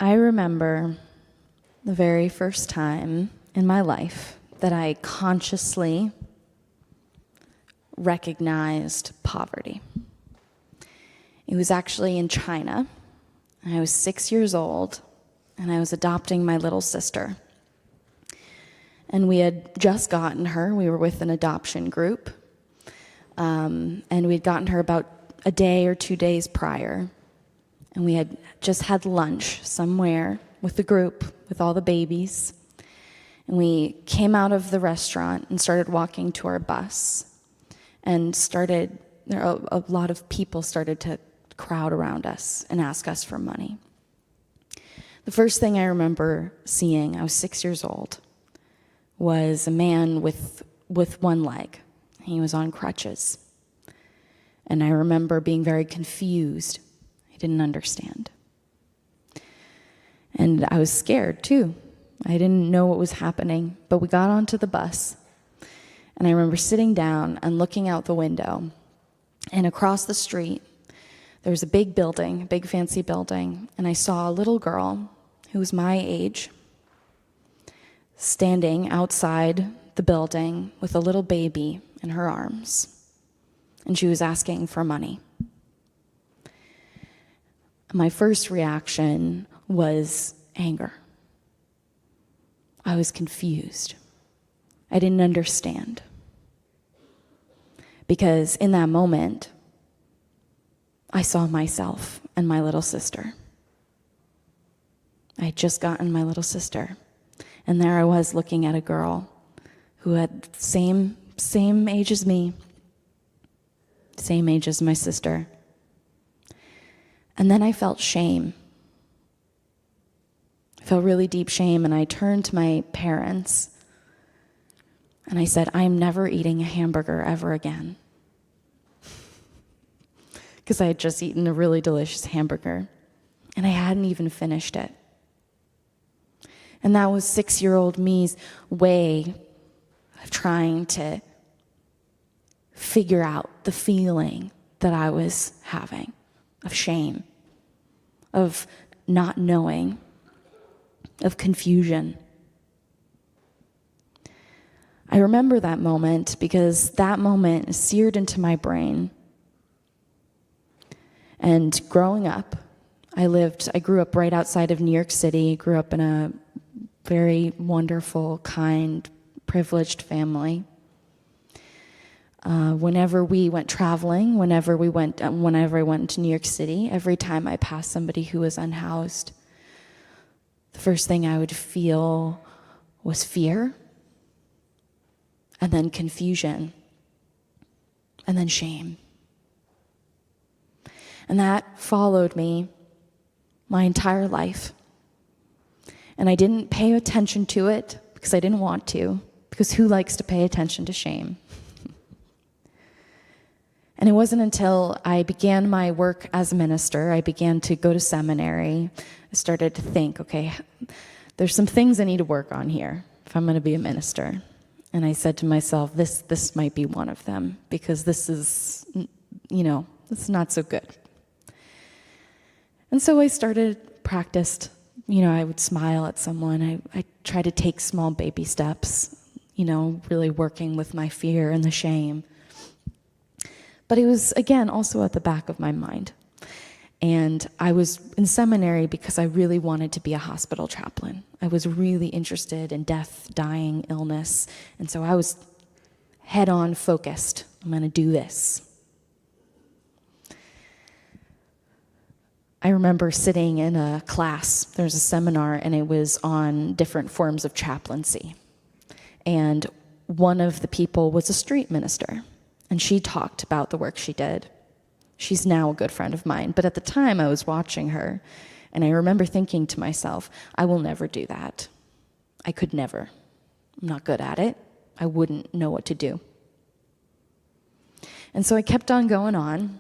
I remember the very first time in my life that I consciously recognized poverty. It was actually in China. I was 6 years old, and I was adopting my little sister. And we had just gotten her. We were with an adoption group. And we'd gotten her about a day or 2 days prior. And we had just had lunch somewhere with the group, with all the babies. And we came out of the restaurant and started walking to our bus. And a lot of people started to crowd around us and ask us for money. The first thing I remember seeing, I was 6 years old, was a man with one leg. He was on crutches. And I remember being very confused. I didn't understand. And I was scared too. I didn't know what was happening, but we got onto the bus. And I remember sitting down and looking out the window. And across the street, there was a big building, a big fancy building, and I saw a little girl who was my age standing outside the building with a little baby in her arms. And she was asking for money. My first reaction was anger. I was confused. I didn't understand. Because in that moment, I saw myself and my little sister. I had just gotten my little sister. And there I was looking at a girl who had same age as me, same age as my sister. And then I felt shame. I felt really deep shame, and I turned to my parents and I said, I'm never eating a hamburger ever again. Because I had just eaten a really delicious hamburger, and I hadn't even finished it. And that was 6-year-old me's way of trying to figure out the feeling that I was having, of shame, of not knowing, of confusion. I remember that moment because that moment is seared into my brain. And growing up, I grew up right outside of New York City, grew up in a very wonderful, kind, privileged family. Whenever we went traveling, whenever I went to New York City, every time I passed somebody who was unhoused, the first thing I would feel was fear, and then confusion, and then shame. And that followed me my entire life. And I didn't pay attention to it because I didn't want to, because who likes to pay attention to shame? And it wasn't until I began my work as a minister, I began to go to seminary, I started to think, okay, there's some things I need to work on here if I'm going to be a minister. And I said to myself, this might be one of them, because this is not so good. And so I practiced, I would smile at someone. I tried to take small baby steps, really working with my fear and the shame. But it was, again, also at the back of my mind. And I was in seminary because I really wanted to be a hospital chaplain. I was really interested in death, dying, illness. And so I was head-on focused. I'm going to do this. I remember sitting in a class. There was a seminar, and it was on different forms of chaplaincy. And one of the people was a street minister. And she talked about the work she did. She's now a good friend of mine. But at the time, I was watching her, and I remember thinking to myself, I will never do that. I could never. I'm not good at it. I wouldn't know what to do. And so I kept on going on.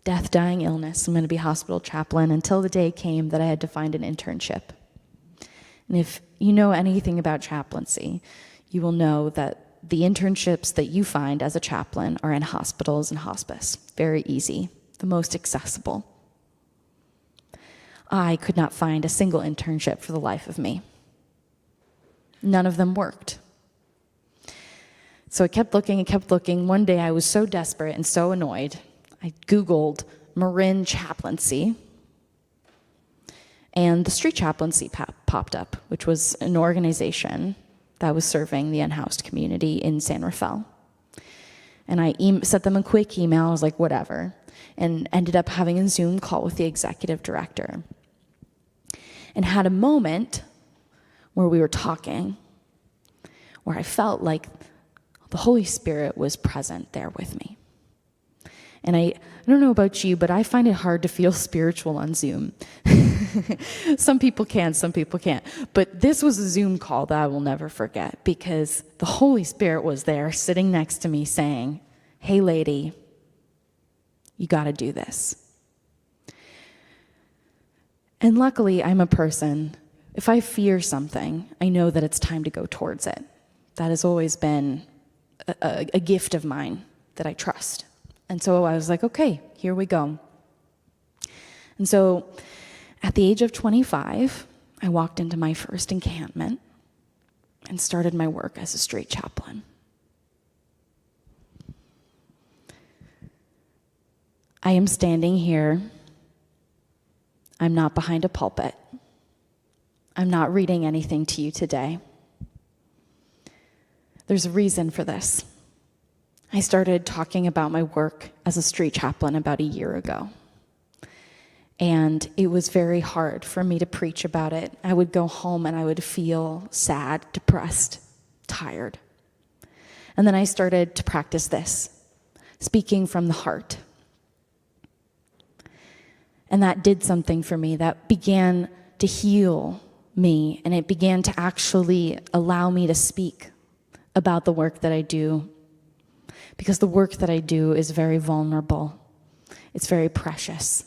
Death, dying, illness. I'm going to be a hospital chaplain until the day came that I had to find an internship. And if you know anything about chaplaincy, you will know that the internships that you find as a chaplain are in hospitals and hospice. Very easy, the most accessible. I could not find a single internship for the life of me. None of them worked. So I kept looking and kept looking. One day I was so desperate and so annoyed, I Googled Marin chaplaincy, and the street chaplaincy popped up, which was an organization that was serving the unhoused community in San Rafael. And I sent them a quick email. I was like, whatever, and ended up having a Zoom call with the executive director and had a moment where we were talking, where I felt like the Holy Spirit was present there with me. And I don't know about you, but I find it hard to feel spiritual on Zoom. Some people can, some people can't. But this was a Zoom call that I will never forget, because the Holy Spirit was there sitting next to me saying, hey, lady, you got to do this. And luckily, I'm a person, if I fear something, I know that it's time to go towards it. That has always been a gift of mine that I trust. And so I was like, okay, here we go. And so at the age of 25, I walked into my first encampment and started my work as a street chaplain. I am standing here. I'm not behind a pulpit. I'm not reading anything to you today. There's a reason for this. I started talking about my work as a street chaplain about a year ago. And it was very hard for me to preach about it. I would go home and I would feel sad, depressed, tired. And then I started to practice this, speaking from the heart. And that did something for me. That began to heal me, and it began to actually allow me to speak about the work that I do. Because the work that I do is very vulnerable. It's very precious.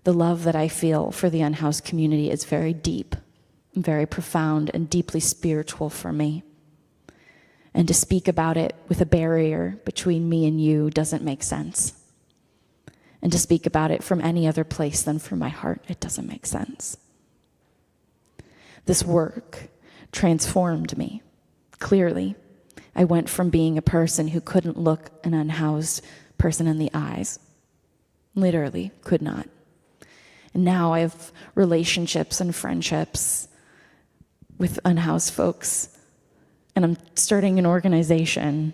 The love that I feel for the unhoused community is very deep, very profound, and deeply spiritual for me. And to speak about it with a barrier between me and you doesn't make sense. And to speak about it from any other place than from my heart, it doesn't make sense. This work transformed me, clearly. I went from being a person who couldn't look an unhoused person in the eyes, literally could not. And now I have relationships and friendships with unhoused folks, and I'm starting an organization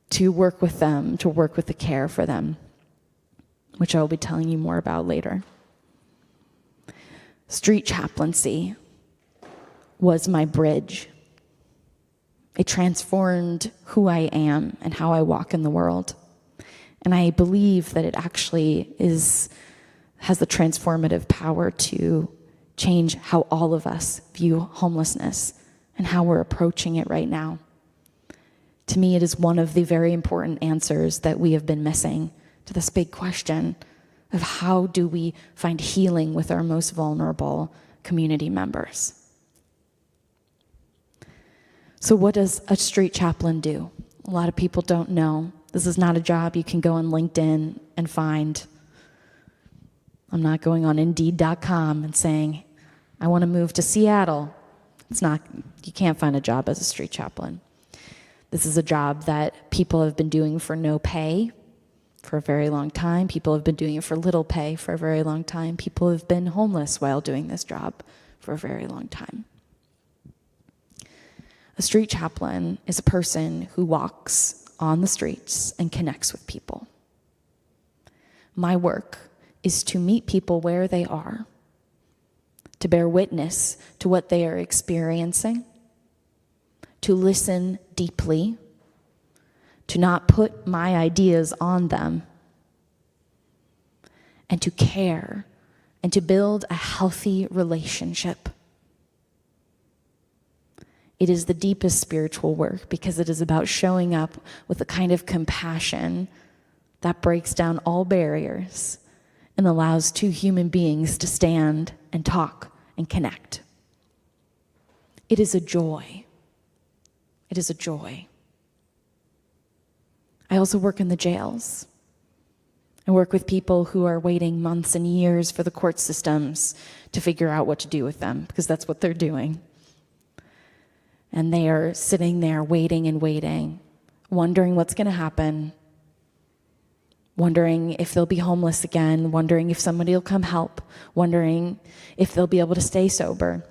to work with them, to work with the care for them, which I will be telling you more about later. Street chaplaincy was my bridge. It transformed who I am and how I walk in the world. And I believe that it actually has the transformative power to change how all of us view homelessness and how we're approaching it right now. To me, it is one of the very important answers that we have been missing to this big question of how do we find healing with our most vulnerable community members. So what does a street chaplain do? A lot of people don't know. This is not a job you can go on LinkedIn and find. I'm not going on Indeed.com and saying, I want to move to Seattle. You can't find a job as a street chaplain. This is a job that people have been doing for no pay for a very long time. People have been doing it for little pay for a very long time. People have been homeless while doing this job for a very long time. A street chaplain is a person who walks on the streets and connects with people. My work is to meet people where they are, to bear witness to what they are experiencing, to listen deeply, to not put my ideas on them, and to care and to build a healthy relationship. It is the deepest spiritual work because it is about showing up with a kind of compassion that breaks down all barriers and allows two human beings to stand and talk and connect. It is a joy. It is a joy. I also work in the jails. I work with people who are waiting months and years for the court systems to figure out what to do with them, because that's what they're doing. And they are sitting there waiting and waiting, wondering what's going to happen, wondering if they'll be homeless again, wondering if somebody will come help, wondering if they'll be able to stay sober.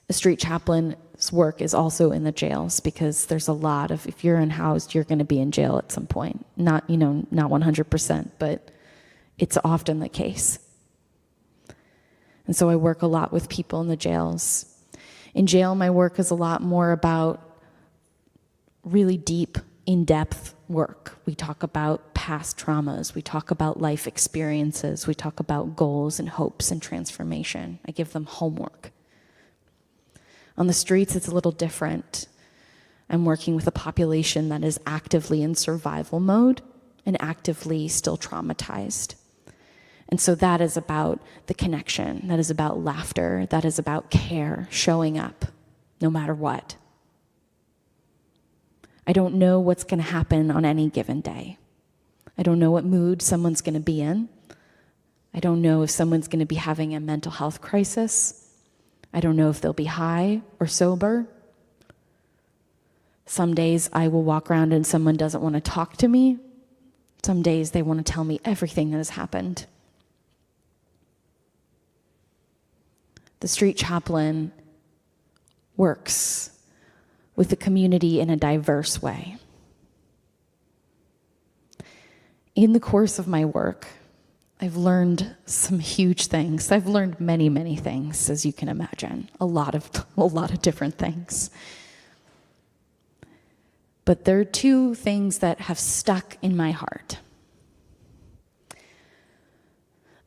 The street chaplain's work is also in the jails, because there's a lot of, if you're unhoused, you're going to be in jail at some point. Not 100%, but it's often the case. And so I work a lot with people in the jails. In jail, my work is a lot more about really deep, in-depth work. We talk about past traumas. We talk about life experiences. We talk about goals and hopes and transformation. I give them homework. On the streets, it's a little different. I'm working with a population that is actively in survival mode and actively still traumatized. And so that is about the connection. That is about laughter. That is about care, showing up no matter what. I don't know what's going to happen on any given day. I don't know what mood someone's going to be in. I don't know if someone's going to be having a mental health crisis. I don't know if they'll be high or sober. Some days I will walk around and someone doesn't want to talk to me. Some days they want to tell me everything that has happened. The street chaplain works with the community in a diverse way. In the course of my work, I've learned some huge things. I've learned many, many things, as you can imagine. A lot of different things. But there are two things that have stuck in my heart.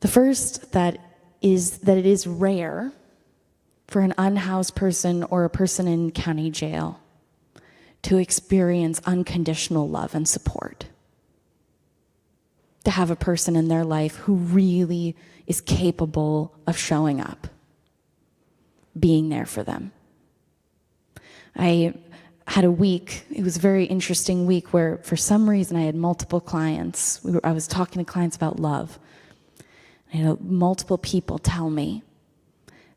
The first, that it is rare for an unhoused person or a person in county jail to experience unconditional love and support. To have a person in their life who really is capable of showing up, being there for them. I had a week, it was a very interesting week, where for some reason I had multiple clients. I was talking to clients about love. I had multiple people tell me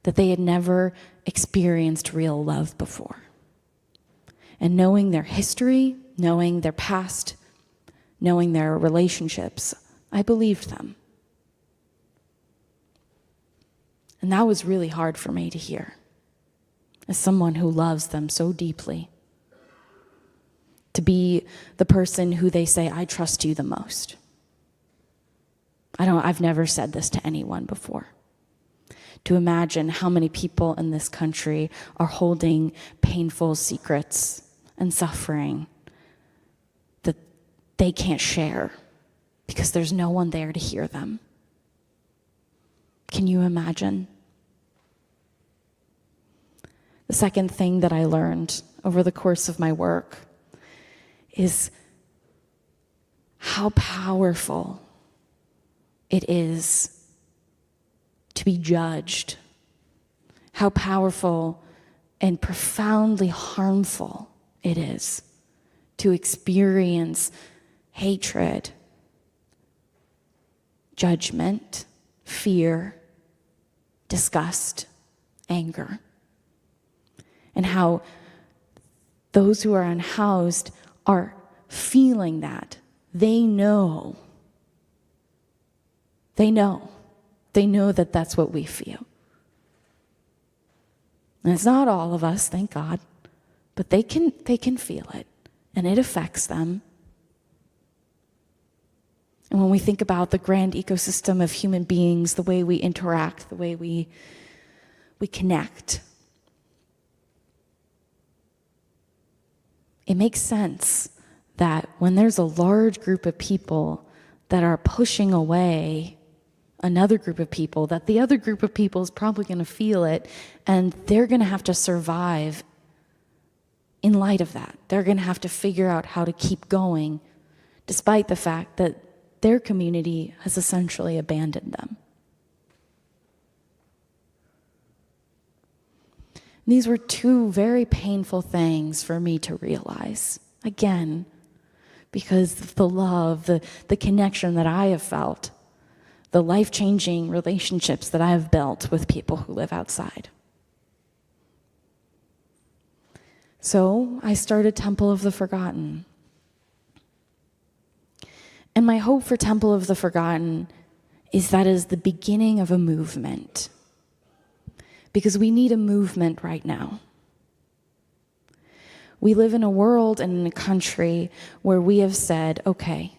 that they had never experienced real love before. And knowing their history, knowing their past, knowing their relationships, I believed them. And that was really hard for me to hear, as someone who loves them so deeply. To be the person who they say, I trust you the most. I've never said this to anyone before. To imagine how many people in this country are holding painful secrets and suffering that they can't share because there's no one there to hear them. Can you imagine? The second thing that I learned over the course of my work is how powerful it is to be judged, how powerful and profoundly harmful it is to experience hatred, judgment, fear, disgust, anger, and how those who are unhoused are feeling that. They know that that's what we feel. And it's not all of us, thank God, but they can feel it, and it affects them. And when we think about the grand ecosystem of human beings, the way we interact, the way we connect, it makes sense that when there's a large group of people that are pushing away another group of people, that the other group of people is probably going to feel it, and they're going to have to survive in light of that. They're going to have to figure out how to keep going, despite the fact that their community has essentially abandoned them. These were two very painful things for me to realize. Again, because of the love, the connection that I have felt, the life-changing relationships that I have built with people who live outside. So I started Temple of the Forgotten. And my hope for Temple of the Forgotten is that it is the beginning of a movement. Because we need a movement right now. We live in a world and in a country where we have said, okay,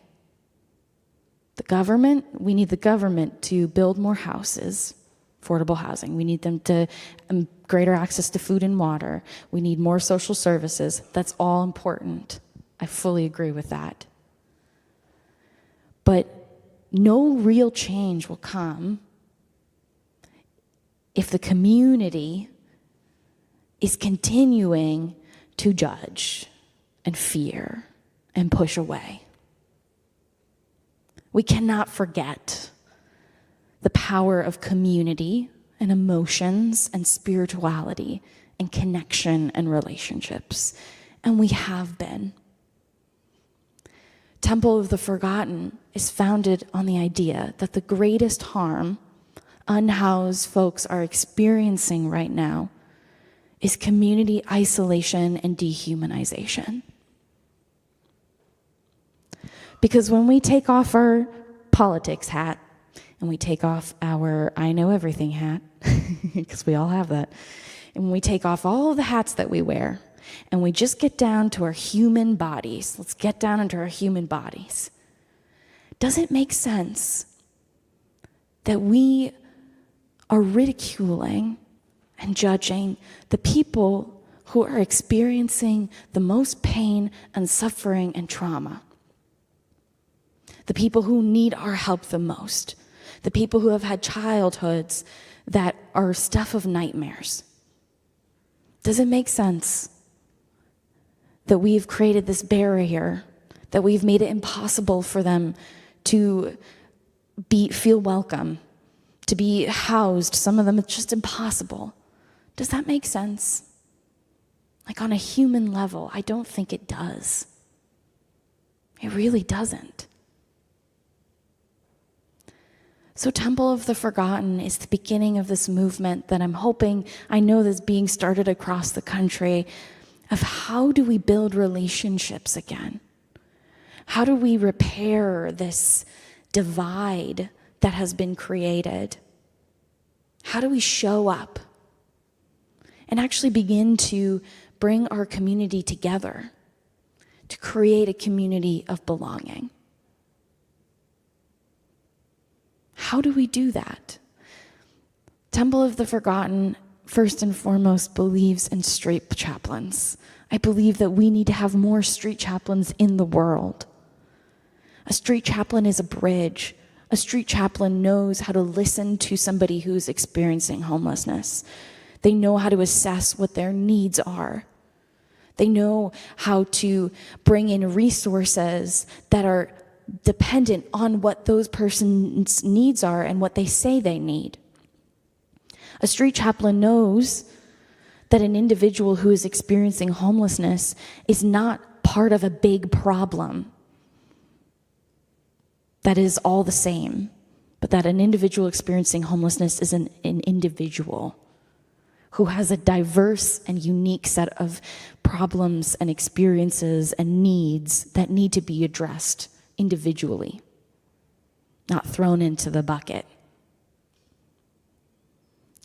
we need the government to build more houses, affordable housing. We need them to greater access to food and water. We need more social services. That's all important. I fully agree with that. But no real change will come if the community is continuing to judge and fear and push away. We cannot forget the power of community and emotions and spirituality and connection and relationships. And we have been. Temple of the Forgotten is founded on the idea that the greatest harm unhoused folks are experiencing right now is community isolation and dehumanization. Because when we take off our politics hat and we take off our I know everything hat, because we all have that, and when we take off all of the hats that we wear and we just get down to our human bodies, let's get down into our human bodies, does it make sense that we are ridiculing and judging the people who are experiencing the most pain and suffering and trauma? The people who need our help the most. The people who have had childhoods that are stuff of nightmares. Does it make sense that we've created this barrier, that we've made it impossible for them to feel welcome, to be housed? Some of them, it's just impossible. Does that make sense? Like on a human level, I don't think it does. It really doesn't. So Temple of the Forgotten is the beginning of this movement that I'm hoping, I know that's being started across the country, of how do we build relationships again? How do we repair this divide that has been created? How do we show up and actually begin to bring our community together to create a community of belonging? How do we do that? Temple of the Forgotten, first and foremost, believes in street chaplains. I believe that we need to have more street chaplains in the world. A street chaplain is a bridge. A street chaplain knows how to listen to somebody who's experiencing homelessness. They know how to assess what their needs are. They know how to bring in resources that are dependent on what those person's needs are and what they say they need. A street chaplain knows that an individual who is experiencing homelessness is not part of a big problem that is all the same, but that an individual experiencing homelessness is an individual who has a diverse and unique set of problems and experiences and needs that need to be addressed individually, not thrown into the bucket.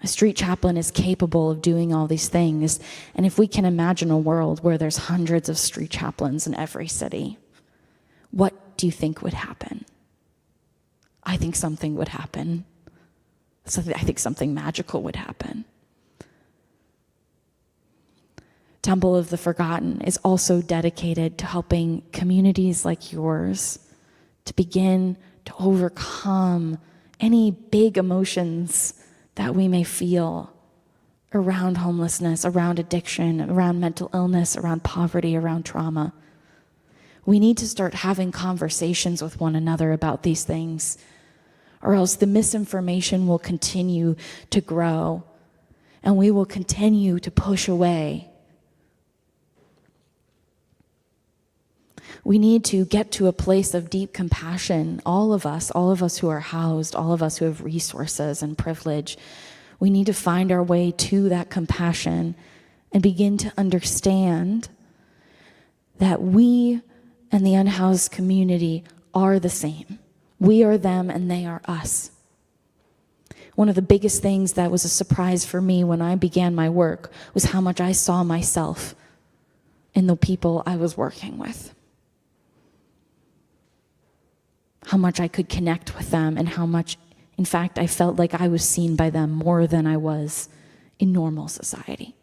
A street chaplain is capable of doing all these things, and if we can imagine a world where there's hundreds of street chaplains in every city, what do you think would happen? I think something would happen. So I think something magical would happen. Temple of the Forgotten is also dedicated to helping communities like yours to begin to overcome any big emotions that we may feel around homelessness, around addiction, around mental illness, around poverty, around trauma. We need to start having conversations with one another about these things, or else the misinformation will continue to grow and we will continue to push away. We need to get to a place of deep compassion. All of us who are housed, all of us who have resources and privilege, we need to find our way to that compassion and begin to understand that we and the unhoused community are the same. We are them and they are us. One of the biggest things that was a surprise for me when I began my work was how much I saw myself in the people I was working with. How much I could connect with them and how much, in fact, I felt like I was seen by them more than I was in normal society.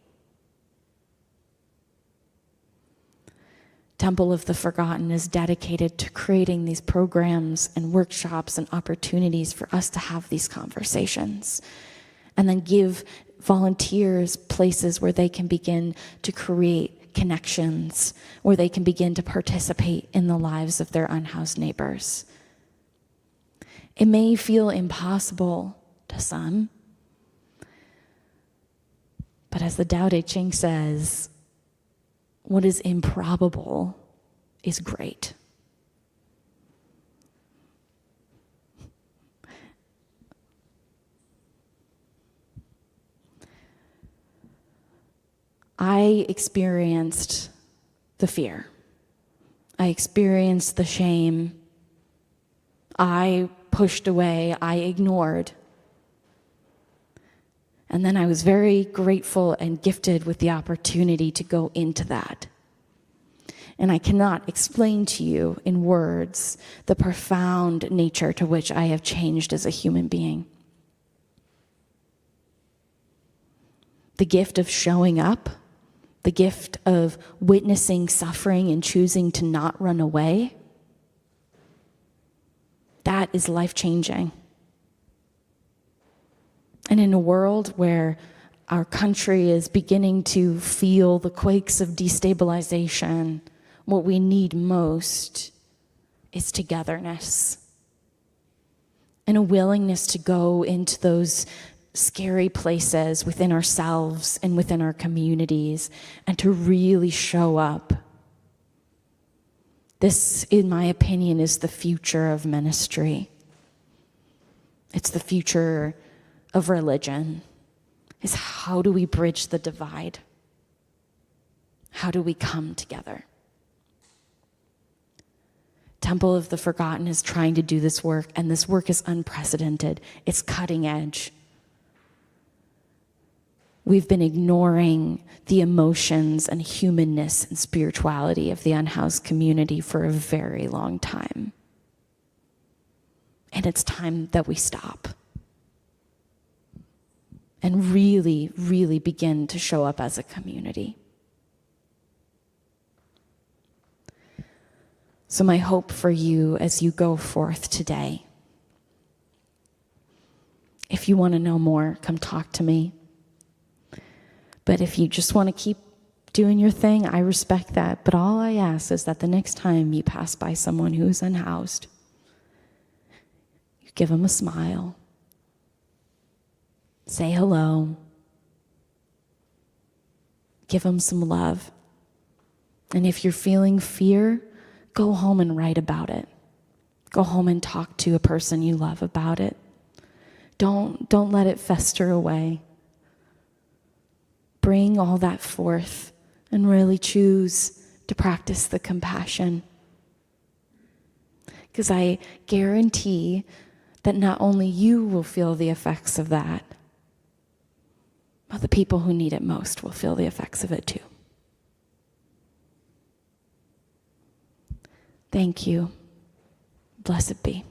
Temple of the Forgotten is dedicated to creating these programs and workshops and opportunities for us to have these conversations and then give volunteers places where they can begin to create connections, where they can begin to participate in the lives of their unhoused neighbors. It may feel impossible to some, but as the Tao Te Ching says, what is improbable is great. I experienced the fear. I experienced the shame. I pushed away, I ignored. And then I was very grateful and gifted with the opportunity to go into that. And I cannot explain to you in words the profound nature to which I have changed as a human being. The gift of showing up, the gift of witnessing suffering and choosing to not run away, that is life-changing. And in a world where our country is beginning to feel the quakes of destabilization, what we need most is togetherness and a willingness to go into those scary places within ourselves and within our communities and to really show up. This, in my opinion, is the future of ministry. It's the future of religion. Is how do we bridge the divide? How do we come together? Temple of the Forgotten is trying to do this work, and this work is unprecedented. It's cutting edge. We've been ignoring the emotions and humanness and spirituality of the unhoused community for a very long time. And it's time that we stop and really, really begin to show up as a community. So my hope for you as you go forth today, if you want to know more, come talk to me. But if you just want to keep doing your thing, I respect that. But all I ask is that the next time you pass by someone who is unhoused, you give them a smile, say hello, give them some love. And if you're feeling fear, go home and write about it. Go home and talk to a person you love about it. Don't let it fester away. Bring all that forth and really choose to practice the compassion. Because I guarantee that not only you will feel the effects of that, but the people who need it most will feel the effects of it too. Thank you. Blessed be.